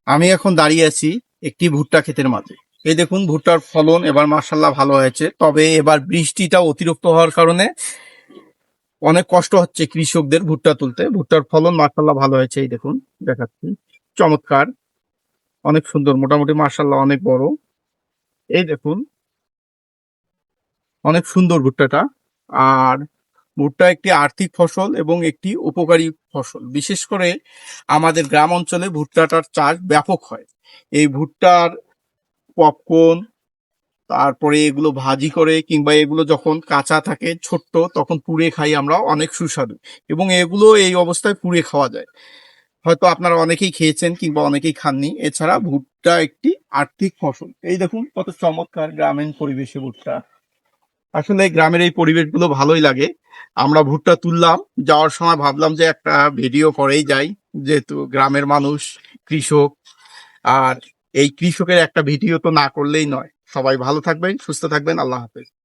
আমি এখন দাঁড়িয়ে আছি একটি ভুট্টা ক্ষেতের মাঝে। এই দেখুন ভুট্টার ফলন এবার মাশাআল্লাহ ভালো হয়েছে, তবে এবার বৃষ্টিটা অতিরিক্ত হওয়ার কারণে অনেক কষ্ট হচ্ছে কৃষকদের ভুট্টা তুলতে। ভুট্টার ফলন মাশাআল্লাহ ভালো হয়েছে, এই দেখুন দেখাচ্ছি, চমৎকার, অনেক সুন্দর, মোটামুটি মাশাআল্লাহ অনেক বড়। এই দেখুন অনেক সুন্দর ভুট্টাটা। আর ভুট্টা একটি আর্থিক ফসল এবং একটি উপকারী ফসল। বিশেষ করে আমাদের গ্রাম অঞ্চলে ভুট্টাটার চাষ ব্যাপক হয়। এই ভুট্টার পপকর্ন, তারপরে এগুলো ভাজি করে কিংবা এগুলো যখন কাঁচা থাকে ছোট্ট তখন পুড়ে খাই আমরা, অনেক সুস্বাদু। এবং এগুলো এই অবস্থায় পুড়ে খাওয়া যায়। হয়তো আপনারা অনেকেই খেয়েছেন কিংবা অনেকেই খাননি। এছাড়া ভুট্টা একটি আর্থিক ফসল। এই দেখুন কত চমৎকার গ্রামীণ পরিবেশে ভুট্টা। আসলে গ্রামের এই পরিবেশগুলো ভালোই লাগে। আমরা ভুট্টা তুললাম, যাওয়ার সময় ভাবলাম যে একটা ভিডিও করেই যাই, যেহেতু গ্রামের মানুষ, কৃষক। আর এই কৃষকের একটা ভিডিও তো না করলেই নয়। সবাই ভালো থাকবেন, সুস্থ থাকবেন, আল্লাহ হাফেজ।